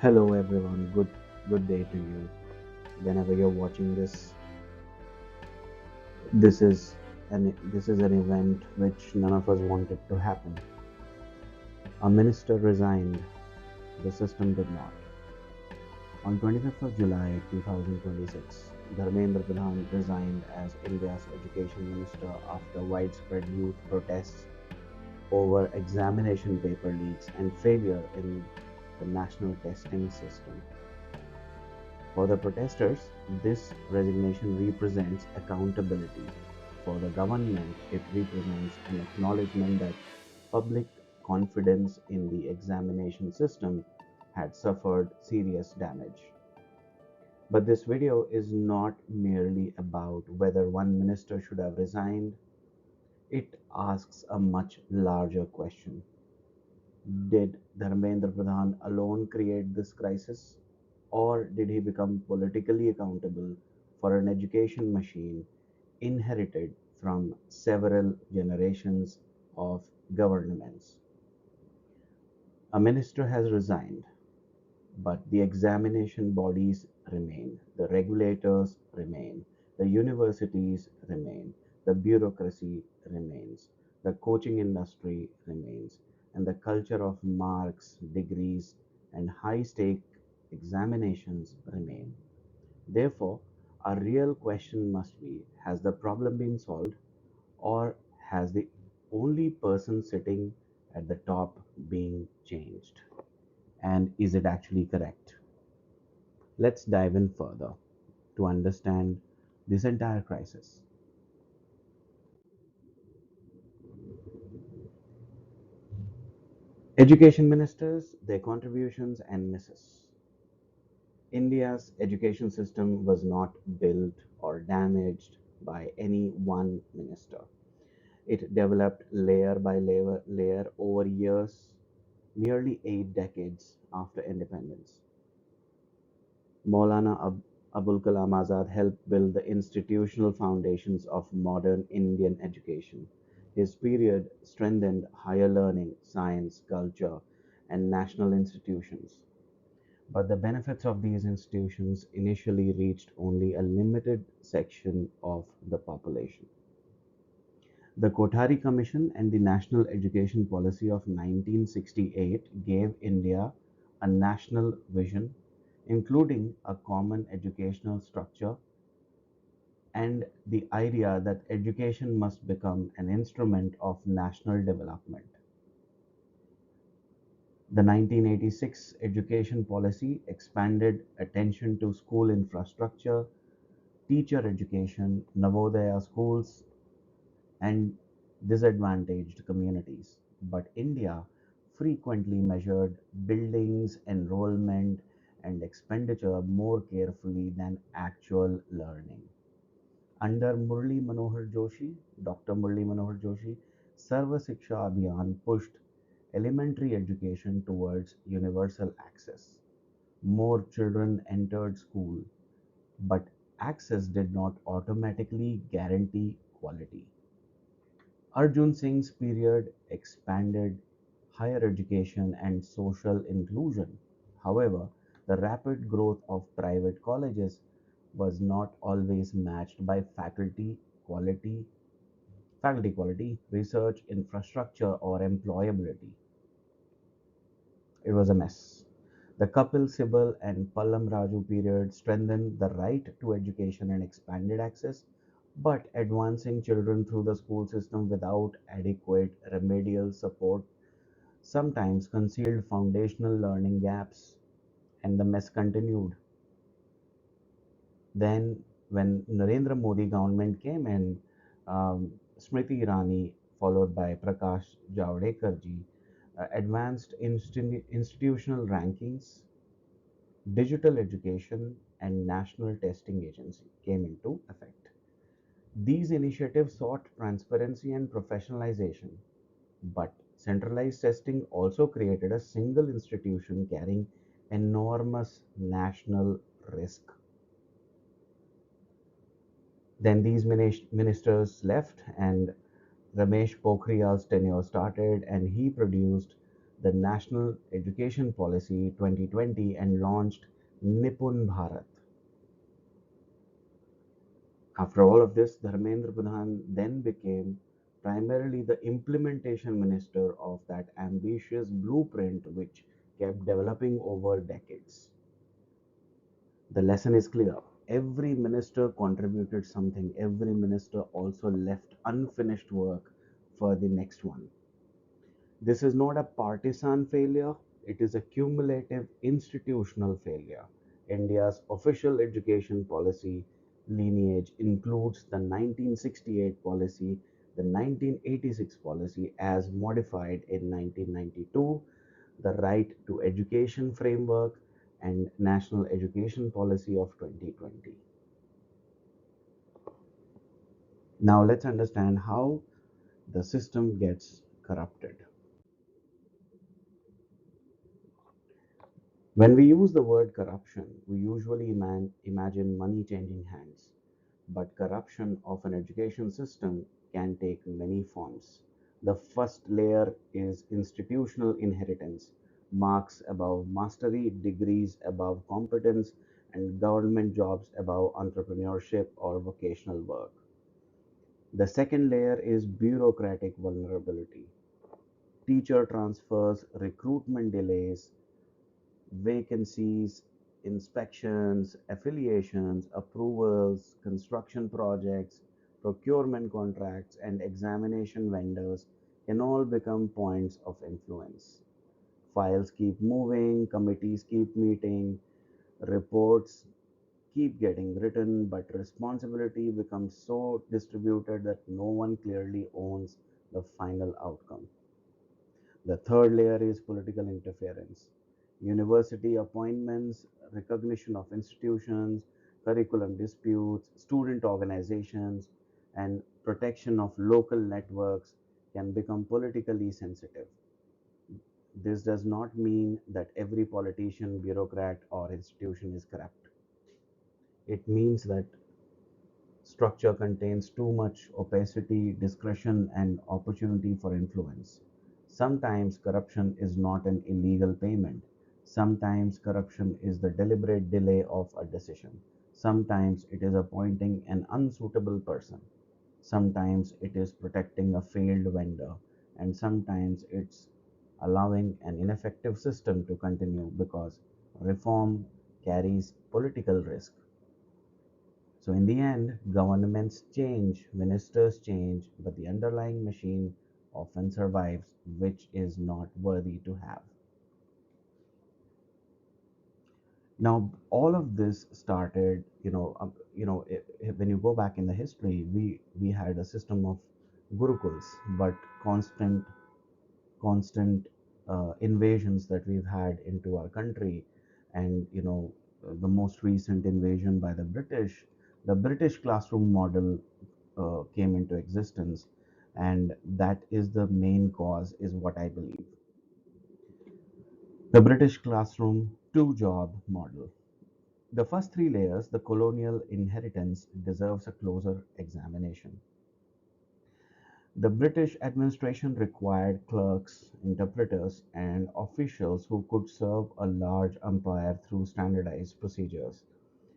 Hello everyone, good day to you. Whenever you're watching this, this is an event which none of us wanted to happen. A minister resigned, the system did not. On 25th of July 2026, Dharmendra Pradhan resigned as India's education minister after widespread youth protests over examination paper leaks and failure in the national testing system. For the protesters, this resignation represents accountability. For the government, it represents an acknowledgement that public confidence in the examination system had suffered serious damage. But this video is not merely about whether one minister should have resigned, it asks a much larger question. Did Dharmendra Pradhan alone create this crisis? Or did he become politically accountable for an education machine inherited from several generations of governments? A minister has resigned, but the examination bodies remain, the regulators remain, the universities remain, the bureaucracy remains, the coaching industry remains, and the culture of marks, degrees, and high stake examinations remain. Therefore, a real question must be, has the problem been solved, or has the only person sitting at the top being changed? And is it actually correct? Let's dive in further to understand this entire crisis. Education ministers, their contributions and misses. India's education system was not built or damaged by any one minister. It developed layer by layer over years, nearly 8 decades after independence. Maulana Abul Kalam Azad helped build the institutional foundations of modern Indian education. His period strengthened higher learning, science, culture, and national institutions. But the benefits of these institutions initially reached only a limited section of the population. The Kothari Commission and the National Education Policy of 1968 gave India a national vision, including a common educational structure and the idea that education must become an instrument of national development. The 1986 education policy expanded attention to school infrastructure, teacher education, Navodaya schools, and disadvantaged communities. But India frequently measured buildings, enrollment, and expenditure more carefully than actual learning. Under Dr. Murli Manohar Joshi, Sarva Siksha Abhiyan pushed elementary education towards universal access. More children entered school, but access did not automatically guarantee quality. Arjun Singh's period expanded higher education and social inclusion. However, the rapid growth of private colleges was not always matched by faculty quality, research infrastructure, or employability. It was a mess. The Kapil Sibal and Pallam Raju period strengthened the right to education and expanded access, but advancing children through the school system without adequate remedial support sometimes concealed foundational learning gaps, and the mess continued. Then, when Narendra Modi government came in, Smriti Irani, followed by Prakash Javadekar ji, advanced institutional rankings, digital education, and national testing agency came into effect. These initiatives sought transparency and professionalization, but centralized testing also created a single institution carrying enormous national risk. Then these ministers left, and Ramesh Pokhriyal's tenure started, and he produced the National Education Policy 2020 and launched NIPUN Bharat. After all of this, Dharmendra Pradhan then became primarily the implementation minister of that ambitious blueprint which kept developing over decades. The lesson is clear. Every minister contributed something, every minister also left unfinished work for the next one. This is not a partisan failure, it is a cumulative institutional failure. India's official education policy lineage includes the 1968 policy, the 1986 policy as modified in 1992, the Right to Education Framework, and National Education Policy of 2020. Now let's understand how the system gets corrupted. When we use the word corruption, we usually imagine money changing hands. But corruption of an education system can take many forms. The first layer is institutional inheritance, marks above mastery, degrees above competence, and government jobs above entrepreneurship or vocational work. The second layer is bureaucratic vulnerability. Teacher transfers, recruitment delays, vacancies, inspections, affiliations, approvals, construction projects, procurement contracts, and examination vendors can all become points of influence. Files keep moving, committees keep meeting, reports keep getting written, but responsibility becomes so distributed that no one clearly owns the final outcome. The third layer is political interference. University appointments, recognition of institutions, curriculum disputes, student organizations, and protection of local networks can become politically sensitive. This does not mean that every politician, bureaucrat, or institution is corrupt. It means that structure contains too much opacity, discretion, and opportunity for influence. Sometimes corruption is not an illegal payment. Sometimes corruption is the deliberate delay of a decision. Sometimes it is appointing an unsuitable person. Sometimes it is protecting a failed vendor. And sometimes it's allowing an ineffective system to continue because reform carries political risk. So, in the end, governments change, ministers change, but the underlying machine often survives, which is not worthy to have. Now, all of this started, when you go back in the history, we had a system of gurukuls, but constant invasions that we've had into our country, and the most recent invasion by the British classroom model came into existence, and that is the main cause, is what I believe. The British classroom two-job model. The first three layers, the colonial inheritance, deserves a closer examination. The British administration required clerks, interpreters, and officials who could serve a large empire through standardized procedures.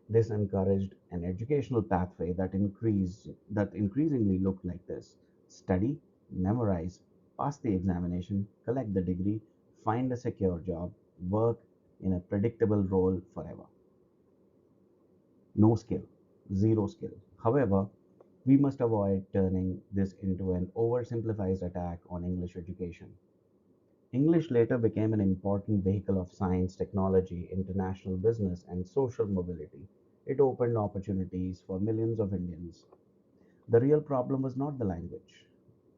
This encouraged an educational pathway that increasingly looked like this: study, memorize, pass the examination, collect the degree, find a secure job, work in a predictable role forever. No skill, zero skill. However, we must avoid turning this into an oversimplified attack on English education. English later became an important vehicle of science, technology, international business, and social mobility. It opened opportunities for millions of Indians. The real problem was not the language.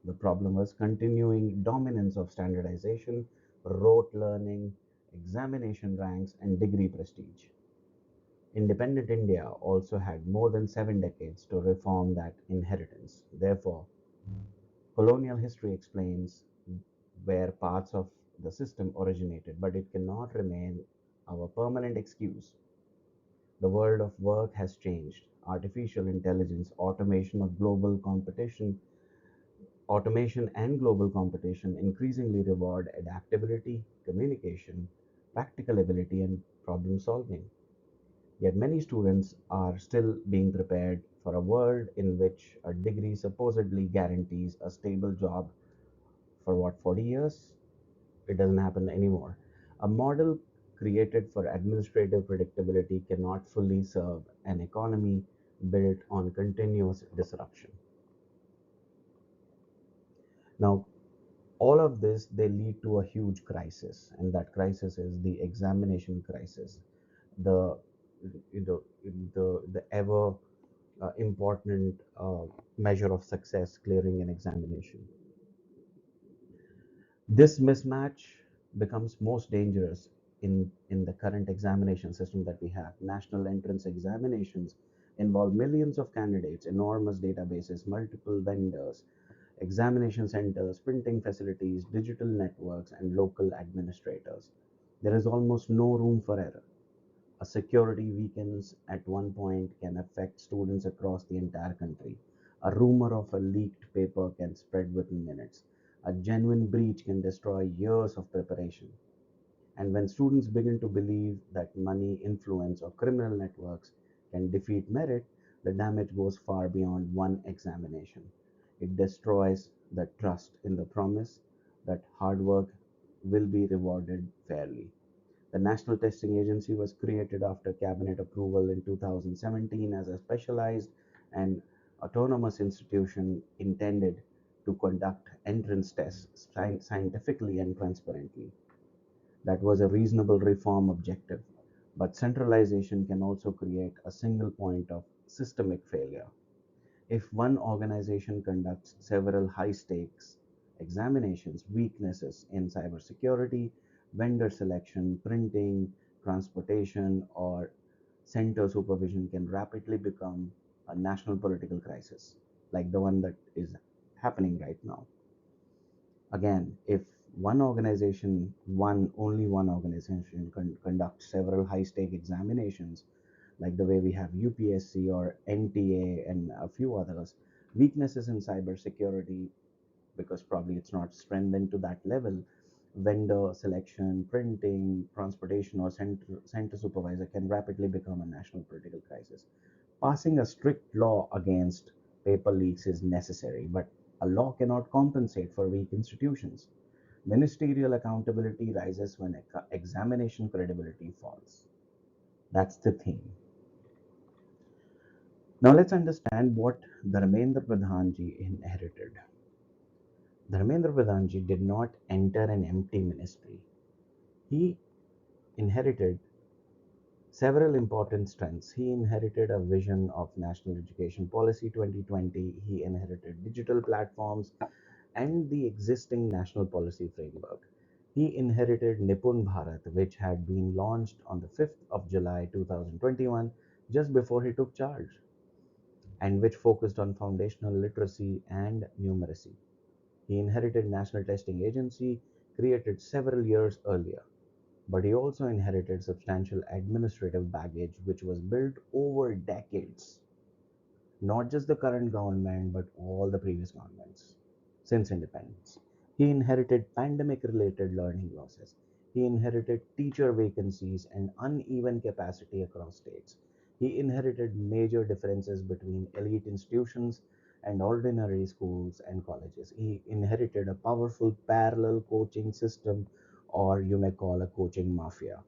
The problem was continuing dominance of standardization, rote learning, examination ranks, and degree prestige. Independent India also had more than 7 decades to reform that inheritance. Therefore, colonial history explains where parts of the system originated, but it cannot remain our permanent excuse. The world of work has changed. Artificial intelligence, automation of global competition, Automation and global competition increasingly reward adaptability, communication, practical ability, and problem solving. Yet many students are still being prepared for a world in which a degree supposedly guarantees a stable job for what, 40 years? It doesn't happen anymore. A model created for administrative predictability cannot fully serve an economy built on continuous disruption. Now, all of this they lead to a huge crisis, and that crisis is the examination crisis, the the ever important measure of success, clearing an examination. This mismatch becomes most dangerous in the current examination system that we have. National entrance examinations involve millions of candidates, enormous databases, multiple vendors, examination centers, printing facilities, digital networks, and local administrators. There is almost no room for error. A security weakens at one point can affect students across the entire country. A rumor of a leaked paper can spread within minutes. A genuine breach can destroy years of preparation. And when students begin to believe that money, influence, or criminal networks can defeat merit, the damage goes far beyond one examination. It destroys the trust in the promise that hard work will be rewarded fairly. The National Testing Agency was created after cabinet approval in 2017 as a specialized and autonomous institution intended to conduct entrance tests scientifically and transparently. That was a reasonable reform objective, but centralization can also create a single point of systemic failure. If one organization conducts several high stakes examinations, weaknesses in cybersecurity, vendor selection, printing, transportation, or center supervision can rapidly become a national political crisis, like the one that is happening right now. Again, if only one organization conducts several high stake examinations, like the way we have UPSC or NTA and a few others, weaknesses in cybersecurity, because probably it's not strengthened to that level, vendor selection, printing, transportation, or center supervisor can rapidly become a national political crisis. Passing a strict law against paper leaks is necessary, but a law cannot compensate for weak institutions. Ministerial accountability rises when examination credibility falls. That's the theme. Now let's understand what Dharmendra Pradhanji inherited. Dharmendra Pradhanji did not enter an empty ministry. He inherited several important strengths. He inherited a vision of National Education Policy 2020. He inherited digital platforms and the existing national policy framework. He inherited NIPUN Bharat, which had been launched on the 5th of July 2021, just before he took charge, and which focused on foundational literacy and numeracy. He inherited National Testing Agency, created several years earlier. But he also inherited substantial administrative baggage which was built over decades, not just the current government, but all the previous governments since independence. He inherited pandemic related learning losses. He inherited teacher vacancies and uneven capacity across states. He inherited major differences between elite institutions and ordinary schools and colleges. He inherited a powerful parallel coaching system, or you may call a coaching mafia,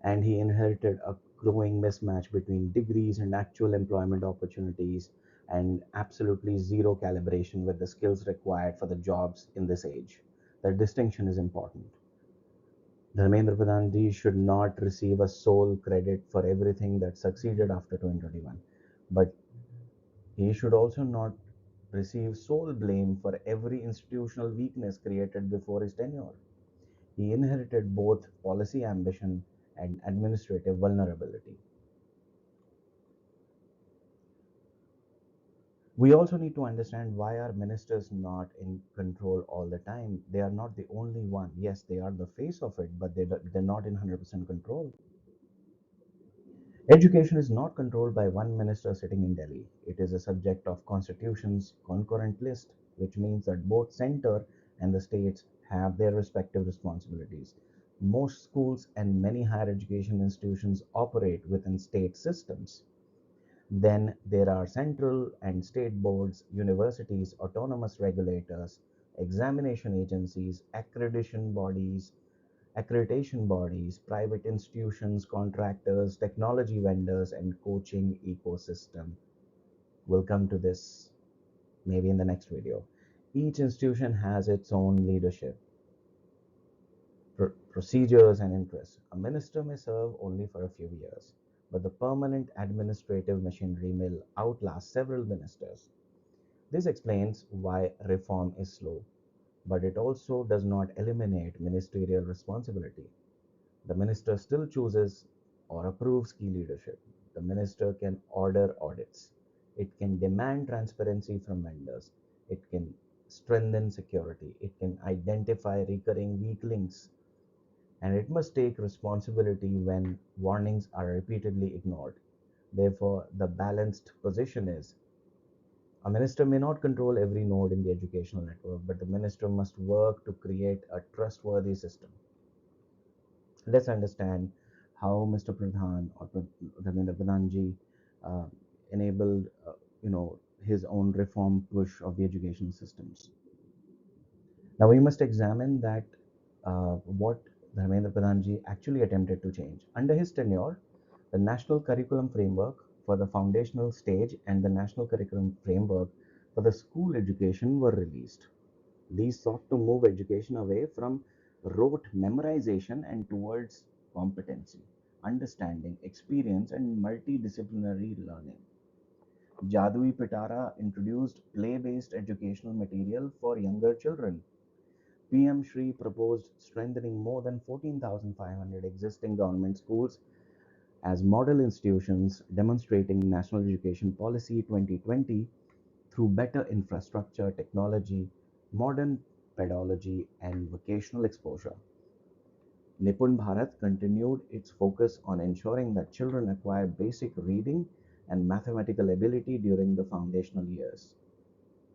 and he inherited a growing mismatch between degrees and actual employment opportunities, and absolutely zero calibration with the skills required for the jobs in this age. The distinction is important. Dharmendra Pradhan should not receive a sole credit for everything that succeeded after 2021, but he should also not receive sole blame for every institutional weakness created before his tenure. He inherited both policy ambition and administrative vulnerability. We also need to understand why are ministers not in control all the time. They are not the only one. Yes, they are the face of it, but they're not in 100% control. Education is not controlled by one minister sitting in Delhi. It is a subject of constitution's concurrent list, which means that both center and the states have their respective responsibilities. Most schools and many higher education institutions operate within state systems. Then there are central and state boards, universities, autonomous regulators, examination agencies, accreditation bodies, private institutions, contractors, technology vendors, and coaching ecosystem. We'll come to this maybe in the next video. Each institution has its own leadership, procedures, and interests. A minister may serve only for a few years, but the permanent administrative machinery may outlast several ministers. This explains why reform is slow, but it also does not eliminate ministerial responsibility. The minister still chooses or approves key leadership. The minister can order audits. It can demand transparency from vendors. It can strengthen security. It can identify recurring weak links. And it must take responsibility when warnings are repeatedly ignored. Therefore, the balanced position is a minister may not control every node in the educational network, but the minister must work to create a trustworthy system. Let's understand how Mr. Pradhan or Dharmendra Pradhanji uh, enabled, his own reform push of the education systems. Now we must examine that what Dharmendra Pradhanji actually attempted to change. Under his tenure, the National Curriculum Framework for the foundational stage and the National Curriculum Framework for the school education were released. These sought to move education away from rote memorization and towards competency, understanding, experience, and multidisciplinary learning. Jadui Pitara introduced play based educational material for younger children. PM Shri proposed strengthening more than 14,500 existing government schools as model institutions, demonstrating National Education Policy 2020 through better infrastructure, technology, modern pedagogy, and vocational exposure. NIPUN Bharat continued its focus on ensuring that children acquire basic reading and mathematical ability during the foundational years.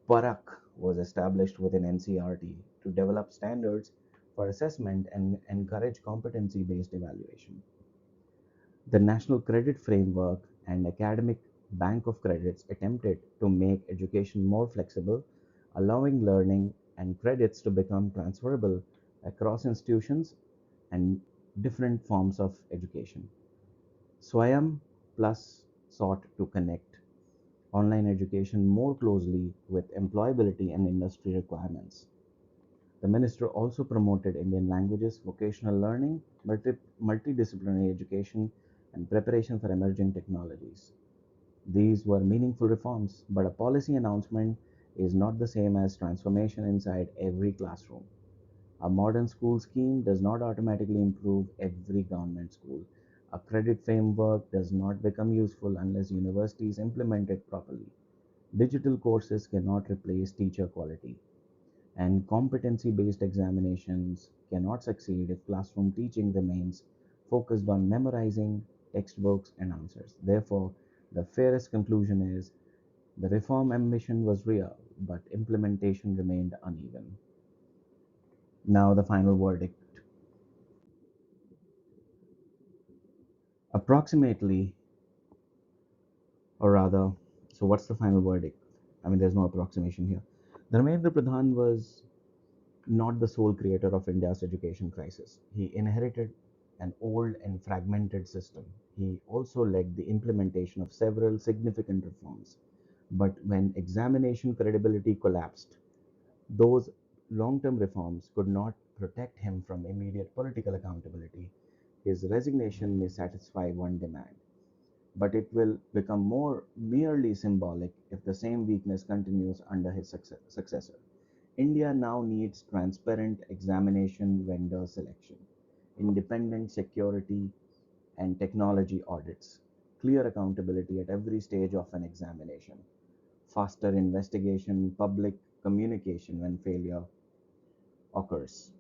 PARAKH was established within NCRT to develop standards for assessment and encourage competency based evaluation. The National Credit Framework and Academic Bank of Credits attempted to make education more flexible, allowing learning and credits to become transferable across institutions and different forms of education. Swayam Plus sought to connect online education more closely with employability and industry requirements. The minister also promoted Indian languages, vocational learning, multidisciplinary education, and preparation for emerging technologies. These were meaningful reforms, but a policy announcement is not the same as transformation inside every classroom. A modern school scheme does not automatically improve every government school. A credit framework does not become useful unless universities implement it properly. Digital courses cannot replace teacher quality, and competency based examinations cannot succeed if classroom teaching remains focused on memorizing textbooks and answers. Therefore, the fairest conclusion is the reform ambition was real, but implementation remained uneven. Now, the final verdict. Approximately, or rather, so what's the final verdict? I mean, there's no approximation here. Dharmendra Pradhan was not the sole creator of India's education crisis. He inherited an old and fragmented system. He also led the implementation of several significant reforms. But when examination credibility collapsed, those long term reforms could not protect him from immediate political accountability. His resignation may satisfy one demand, but it will become more merely symbolic if the same weakness continues under his successor. India now needs transparent examination vendor selection, independent security and technology audits, clear accountability at every stage of an examination, faster investigation, public communication when failure occurs.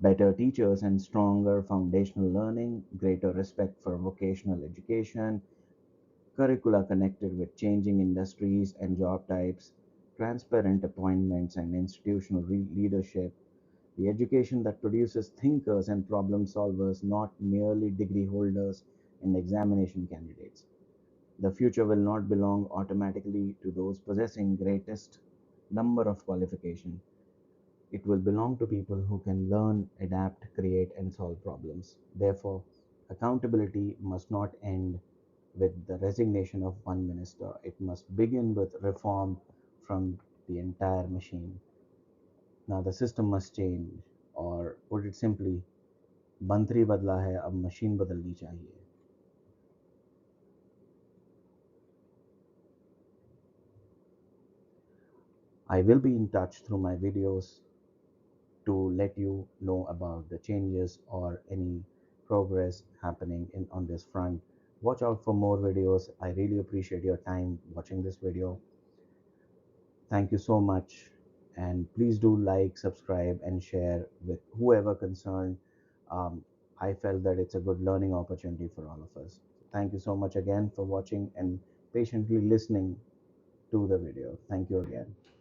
Better teachers and stronger foundational learning, greater respect for vocational education, curricula connected with changing industries and job types, transparent appointments and institutional leadership, the education that produces thinkers and problem solvers, not merely degree holders and examination candidates. The future will not belong automatically to those possessing greatest number of qualification. It will belong to people who can learn, adapt, create, and solve problems. Therefore, accountability must not end with the resignation of one minister. It must begin with reform from the entire machine. Now, the system must change, or put it simply, मंत्री बदला है अब machine बदलनी चाहिए. I will be in touch through my videos to let you know about the changes or any progress happening on this front. Watch out for more videos. I really appreciate your time watching this video. Thank you so much. And please do like, subscribe, and share with whoever concerned. Um, I felt that it's a good learning opportunity for all of us. Thank you so much again for watching and patiently listening to the video. Thank you again.